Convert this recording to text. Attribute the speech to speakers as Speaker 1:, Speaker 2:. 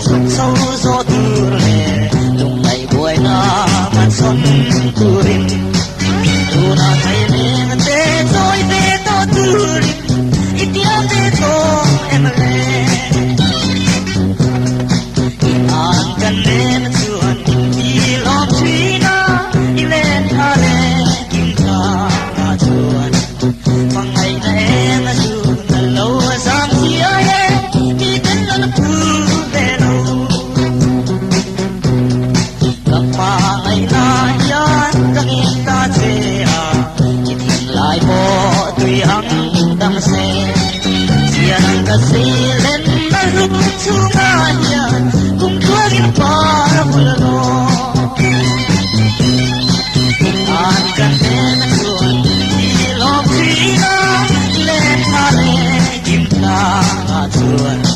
Speaker 1: sâu gió từ lệ lùng ngày buổi na ngàn xuân từ rim tu na thấy nên tê rồi tê to từ rim ít tiếng tê to em lệ an cần lên chuồn đi lòng thủy na đi lên hà lệ kim ca na chuồn bằng ngày này em chuồn là lâu dám chia đi đến lần cuối về đâu gặp mà ngày na yan các em ta về à chỉ tìm lại bỏ tùy hăng đằng xe chia năng cả xe lên na lúc chung anh cùng thua kiếm pa mưa lo an cần đến chuồn đi lòng thủy na lên hà lệ kim ca na chuồn